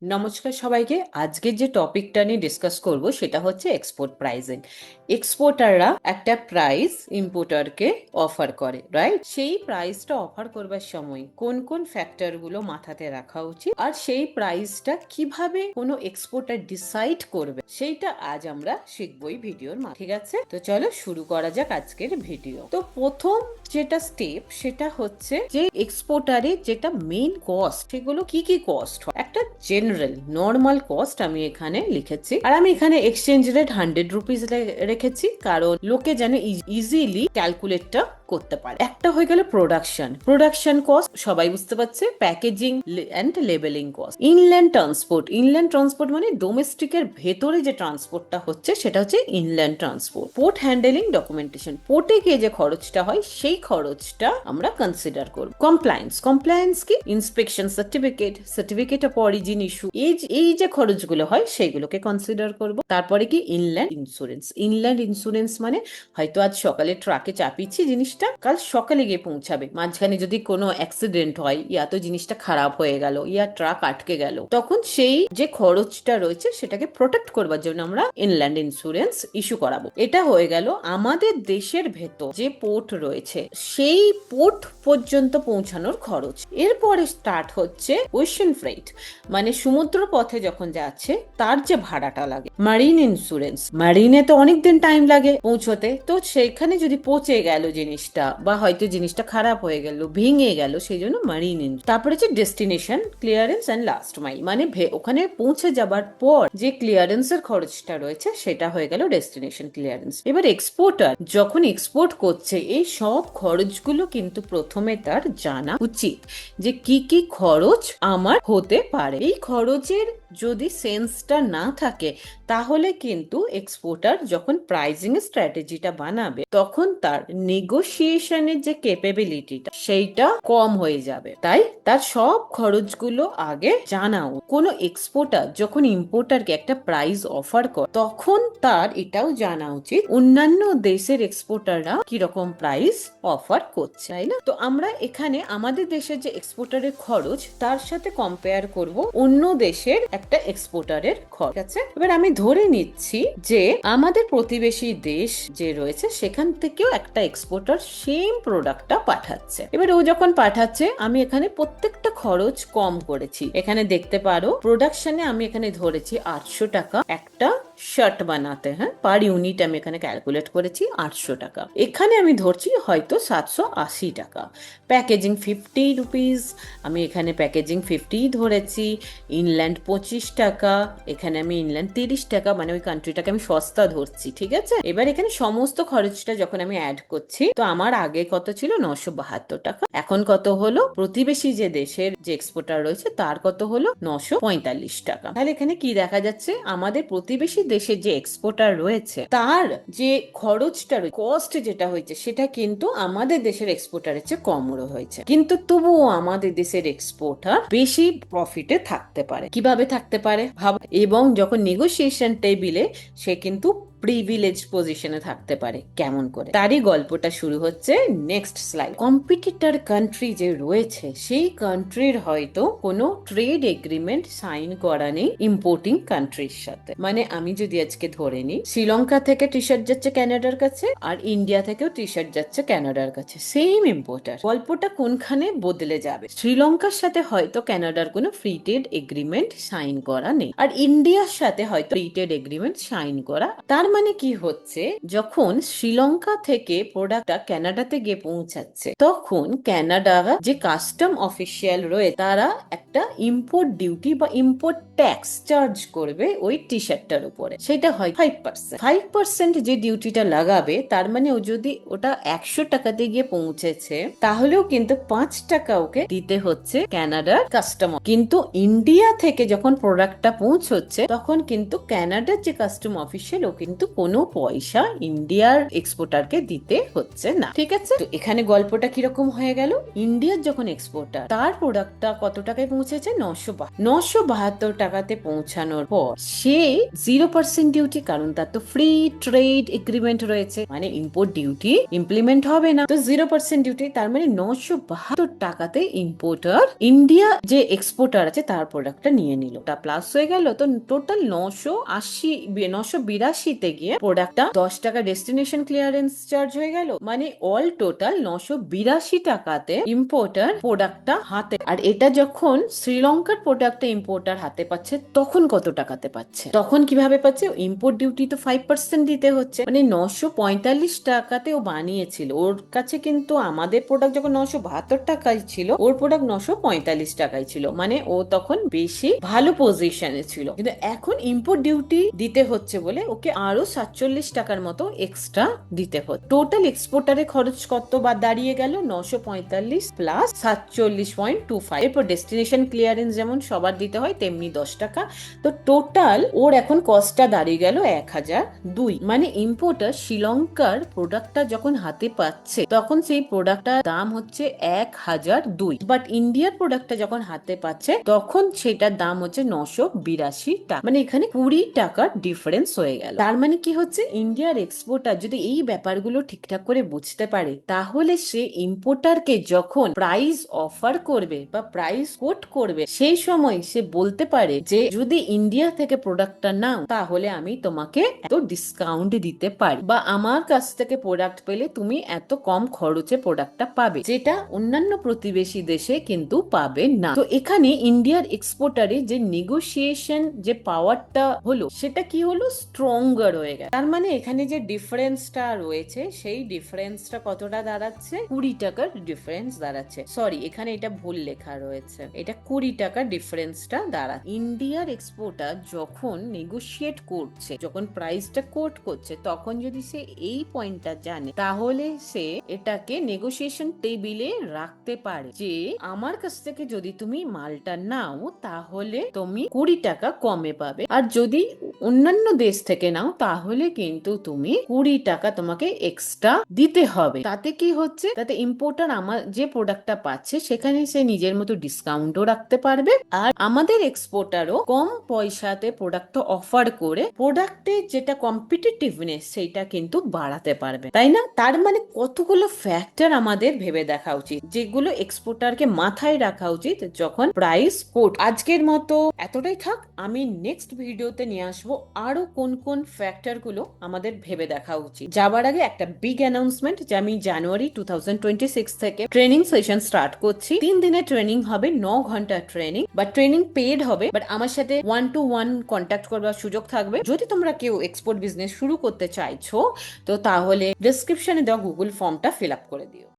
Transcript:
নমস্কার সবাইকে। আজকে যে টপিকটা নিয়ে ডিসকাস করব সেটা হচ্ছে এক্সপোর্ট প্রাইসিং। এক্সপোর্টাররা একটা প্রাইস ইম্পোর্টারকে অফার করে, রাইট? সেই প্রাইসটা অফার করবার সময় কোন কোন ফ্যাক্টরগুলো মাথাতে রাখা উচিত, আর সেই প্রাইসটা কিভাবে কোনো এক্সপোর্টার ডিসাইড করবে, সেইটা আজ আমরা শিখবই ভিডিওর মাধ্যমে। ঠিক আছে, তো চলো শুরু করা যাক আজকের ভিডিও। তো প্রথম যেটা স্টেপ সেটা হচ্ছে যে এক্সপোর্টারে যেটা মেইন কস্ট, সেগুলো কি কি কস্ট হয়। একটা জেনারেল নর্মাল কস্ট আমি এখানে লিখেছি, আর আমি এখানে এক্সচেঞ্জ রেট 100 রুপিস রেখেছি, কারণ লোকে যেন ইজিলি ক্যালকুলেটটা করতে পারে। একটা হয়ে গেল প্রোডাকশন কস্ট, সবাই বুঝতে পারছে। Packaging and labeling cost. Inland transport মানে ডোমেস্টিকের ভেতরে যে ট্রান্সপোর্টটা হচ্ছে সেটা হচ্ছে inland transport. Port handling, documentation, পোর্টে গিয়ে যে খরচটা হয় সেই খরচটা আমরা কনসিডার করব। কমপ্লায়েন্স কি? Inspection certificate of origin issue, এই যে খরচগুলো হয় সেইগুলোকে কনসিডার করব। তারপরে কি? ইনল্যান্ড ইন্স্যুরেন্স মানে হয়তো আজ সকালে ট্রাকে চাপিয়েছি জিনিসটা, কাল সকালে গিয়ে পৌঁছাবে। মাঝখানে যদি কোনো অ্যাক্সিডেন্ট হয়, ইয়া তো জিনিসটা খারাপ হয়ে গেল, ইয়া ট্রাক আটকে গেল, তখন সেই যে খরচটা রয়েছে সেটাকে প্রোটেক্ট করবার জন্য আমরা ইনল্যান্ড ইন্স্যুরেন্স ইস্যু করাবো। এটা হয়ে গেল আমাদের দেশের ভেতর যে পোর্ট রয়েছে সেই পোর্ট পর্যন্ত পৌঁছানোর খরচ। এরপরে স্টার্ট হচ্ছে ওশেন ফ্রেট, মানে সমুদ্র পথে যখন যাচ্ছে তার যে ভাড়াটা লাগে। মারিনে তো অনেকদিন টাইম লাগে পৌঁছতে, তো সেখানে যদি পচে গেল জিনিসটা, বা হয়তো জিনিসটা খারাপ হয়ে গেল, ভেঙে গেল, সেই জন্য তারপরে হচ্ছে destination clearance and last mile, মানে ওখানে পৌঁছে যাবার পর যে ক্লিয়ারেন্সের খরচটা রয়েছে সেটা হয়ে গেল ডেস্টিনেশন ক্লিয়ারেন্স। এবার এক্সপোর্টার যখন এক্সপোর্ট করছে এই সব খরচগুলো কিন্তু প্রথমে তার জানা উচিত যে কি কি খরচ আমার হতে পারে। এই খরচের যদি সেন্সটা না থাকে তাহলে কিন্তু এক্সপোর্টার যখন প্রাইসিং স্ট্র্যাটেজিটা বানাবে তখন তার নেগোসিয়েশনের যে ক্যাপাবিলিটিটা সেইটা কম হয়ে যাবে। তাই তার সব খরচগুলো আগে জানাও। কোনো এক্সপোর্টার যখন ইম্পোর্টারকে একটা প্রাইস অফার করে তখন তার এটাও জানা উচিত অন্যান্য দেশের এক্সপোর্টাররা কিরকম প্রাইস অফার করছে, তাই না? তো আমরা এখানে আমাদের দেশের যে এক্সপোর্টারের খরচ তার সাথে কম্পেয়ার করব অন্য দেশের একটা এক্সপোর্টারের খরচ। আছে, এবার আমি ধরে নিচ্ছি যে আমাদের প্রতিবেশী দেশ যে রয়েছে সেখান থেকেও একটা এক্সপোর্টার সেম প্রোডাক্টটা পাঠাচ্ছে। এবার ও যখন পাঠাচ্ছে আমি এখানে প্রত্যেকটা খরচ কম করেছি। এখানে দেখতে পারো প্রোডাকশনে আমি এখানে ধরেছি 800 টাকা একটা শার্ট বানাতে। হ্যাঁ, পার ইউনিট আমি এখানে ক্যালকুলেট করেছি 800 টাকা। এখানে আমি ধরছি হয়তো 780 টাকা। প্যাকেজিং 50 রুপিস, আমি এখানে প্যাকেজিং 50 ধরেছি। ইনল্যান্ড 25 টাকা, এখানে আমি ইনল্যান্ড 30 টাকা, মানে ওই কান্ট্রিটাকে আমি সস্তা ধরছি। ঠিক আছে, এবার এখানে সমস্ত খরচটা যখন আমি অ্যাড করছি তো আমার আগে কত ছিল? 972 টাকা। এখন কত হলো? প্রতিবেশী যে দেশের যে এক্সপোর্টার রয়েছে তার কত হলো? 945 টাকা। তাহলে এখানে কি দেখা যাচ্ছে? আমাদের প্রতিবেশী দেশের যে এক্সপোর্টার রয়েছে তার যে খরচটা কস্ট যেটা হয়েছে সেটা কিন্তু আমাদের দেশের এক্সপোর্টারের চেয়ে কম হয়েছে, কিন্তু তবুও আমাদের দেশের এক্সপোর্টার বেশি প্রফিটে থাকতে পারে। কিভাবে থাকতে পারে ভাব, এবং যখন নেগোসিয়েশন টেবিলে সে কিন্তু প্রিভিলেজ পজিশনে থাকতে পারে কেমন করে, তারই গল্পটা শুরু হচ্ছে নেক্সট স্লাইড। কম্পিটিটর কান্ট্রি যে রয়েছে সেই কান্ট্রির হয়তো কোনো ট্রেড এগ্রিমেন্ট সাইন করা নেই ইম্পোর্টিং কান্ট্রির সাথে। মানে আমি যদি আজকে ধরে নিই শ্রীলঙ্কা থেকে টি শার্ট যাচ্ছে কানাডার কাছে, আর ইন্ডিয়া থেকেও টি শার্ট যাচ্ছে কানাডার কাছে, সেম ইম্পোর্টার, গল্পটা কোনখানে বদলে যাবে? শ্রীলঙ্কার সাথে হয়তো কানাডার কোনো ফ্রি ট্রেড এগ্রিমেন্ট সাইন করা নেই, আর ইন্ডিয়ার সাথে হয়তো ফ্রি ট্রেড এগ্রিমেন্ট সাইন করা। তার মানে কি হচ্ছে, যখন শ্রীলঙ্কা থেকে প্রোডাক্টটা কানাডাতে গিয়ে পৌঁছাচ্ছে তখন কানাডা যে কাস্টম অফিসিয়াল রয়েছে তারা একটা ইম্পোর্ট ডিউটি বা ইম্পোর্ট ট্যাক্স চার্জ করবে ওই টি শার্টটার উপরে। সেটা হয় 5%। যে ডিউটিটা লাগাবে তার মানে ও যদি ওটা 100 টাকাতে গিয়ে পৌঁছেছে তাহলেও কিন্তু 5 টাকা ওকে দিতে হচ্ছে কানাডার কাস্টম। কিন্তু ইন্ডিয়া থেকে যখন প্রোডাক্টটা পৌঁছচ্ছে তখন কিন্তু কানাডার যে কাস্টম অফিসিয়াল ও কিন্তু কিন্তু কোনো পয়সা ইন্ডিয়ার এক্সপোর্টারকে দিতে হচ্ছে না। ঠিক আছে, তো এখানে গল্পটা কিরকম হয়ে গেল, ইন্ডিয়ার যখন এক্সপোর্টার তার প্রোডাক্টটা কত টাকায় পৌঁছেছে, 972 টাকাতে পৌঁছানোর পর সে 0% ডিউটি, কারণ তার তো ফ্রি ট্রেড এগ্রিমেন্ট রয়েছে, মানে ইম্পোর্ট ডিউটি ইমপ্লিমেন্ট হবে না, তো 0% ডিউটি, তার মানে 972 টাকাতে ইম্পোর্টার ইন্ডিয়া যে এক্সপোর্টার আছে তার প্রোডাক্টটা নিয়ে নিল, তা প্লাস হয়ে গেল, তো টোটাল 982 গিয়ে প্রোডাক্টটা 10 টাকা ডেস্টিনেশন ক্লিয়ারেন্স চার্জ হয়ে গেল, মানে অল টোটাল 982 টাকাতে ইম্পোর্টার প্রোডাক্টটা হাতে। আর এটা যখন শ্রীলঙ্কার প্রোডাক্টটা ইম্পোর্টার হাতে পাচ্ছে তখন কত টাকাতে পাচ্ছে, তখন কিভাবে পাচ্ছে, ইম্পোর্ট ডিউটি তো 5% দিতে হচ্ছে, মানে 945 টাকাতে ও বানিয়েছিল, ওর কাছে কিন্তু আমাদের প্রোডাক্ট যখন 972 টাকায় ছিল, ওর প্রোডাক্ট 945 টাকায় ছিল, মানে ও তখন বেশি ভালো পজিশনে ছিল, কিন্তু এখন ইম্পোর্ট ডিউটি দিতে হচ্ছে বলে ওকে আরো 47 টাকার মতো এক্সট্রা দিতে হচ্ছে। টোটাল এক্সপোর্টারের খরচ কত বা দাঁড়িয়ে গেল, 945 প্লাস 47.25, এরপর ডেস্টিনেশন ক্লিয়ারেন্স যেমন সবার দিতে হয় তেমনি 10 টাকা, তো টোটাল ওর এখন কস্টটা দাঁড়িয়ে গেল 1002, মানে ইম্পোর্টার শ্রীলঙ্কার প্রোডাক্টটা যখন হাতে পাচ্ছে তখন সেই প্রোডাক্টটার দাম হচ্ছে 1002, বাট ইন্ডিয়ার প্রোডাক্টটা যখন হাতে পাচ্ছে তখন সেটার দাম হচ্ছে 982 টাকা, মানে এখানে 20 টাকার ডিফারেন্স হয়ে গেল। তার মানে কি হচ্ছে, ইন্ডিয়ার এক্সপোর্টার যদি এই ব্যাপারগুলো ঠিকঠাক করে বুঝতে পারে তাহলে সে ইম্পোর্টারকে যখন প্রাইস অফার করবে বা প্রাইস কোট করবে সেই সময় সে বলতে পারে যে যদি ইন্ডিয়া থেকে প্রোডাক্টটা নাও তাহলে আমি তোমাকে এত ডিসকাউন্ট দিতে পারি, বা আমার কাছ থেকে প্রোডাক্ট পেলে তুমি এত কম খরচে প্রোডাক্টটা পাবে, যেটা অন্যান্য প্রতিবেশী দেশে কিন্তু পাবে না। তো এখানে ইন্ডিয়ার এক্সপোর্টারে যে নেগোসিয়েশন যে পাওয়ারটা হলো সেটা কি হলো, স্ট্রঙ্গার হয়ে গেল। তার মানে এখানে যে ডিফারেন্সটা রয়েছে সেই ডিফারেন্সটা কতটা দাঁড়াচ্ছে, 20 টাকার ডিফারেন্স দাঁড়াচ্ছে, সরি এখানে এটা ভুল লেখা রয়েছে, এটা 20 টাকার ডিফারেন্সটা দাঁড়াচ্ছে। ইন্ডিয়ার এক্সপোর্টার যখন নেগোশিয়েট করছে, যখন প্রাইসটা কোট করছে, তখন যদি সে এই পয়েন্টটা জানে তাহলে সে এটাকে নেগোসিয়েশন টেবিলে রাখতে পারে যে আমার কাছ থেকে যদি তুমি মালটা নাও তাহলে তুমি 20 টাকা কমে পাবে, আর যদি অন্যান্য দেশ থেকে নাও তাহলে কিন্তু তুমি 20 টাকা তোমাকে এক্সট্রা দিতে হবে। তাতে কি হচ্ছে, তাতে ইম্পোর্টার আমার যে প্রোডাক্টটা পাচ্ছে সেখানে সে নিজের মতো ডিসকাউন্টও রাখতে পারবে, আর আমাদের এক্সপোর্টারও কম পয়সাতে প্রোডাক্টটা অফার করে প্রোডাক্টের যেটা কম্পিটিটিভনেস সেইটা কিন্তু বাড়াতে পারবে, তাই না? তার মানে কতগুলো ফ্যাক্টর আমাদের ভেবে দেখা উচিত, যেগুলো এক্সপোর্টারকে মাথায় রাখা উচিত যখন প্রাইস কোট। আজকের মতো এতটাই থাক, আমি নেক্সট ভিডিওতে নিয়ে আসবো আরো কোন কোন ফ্যাক্টর গুলো আমাদের ভেবে দেখা উচিত। যাবার আগে একটা বিগ অ্যানাউন্সমেন্ট, যে আমি জানুয়ারি 2026 থেকে ট্রেনিং সেশন স্টার্ট করছি। 3 দিনের ট্রেনিং হবে, 9 ঘন্টার ট্রেনিং, বাট ট্রেনিং পেড হবে, বাট আমার সাথে 1-to-1 কন্ট্যাক্ট করবার সুযোগ থাকবে। যদি তোমরা কেউ এক্সপোর্ট বিজনেস শুরু করতে চাইছো তো তাহলে ডেসক্রিপশনে দেওয়া গুগল ফর্মটা ফিল আপ করে দিও।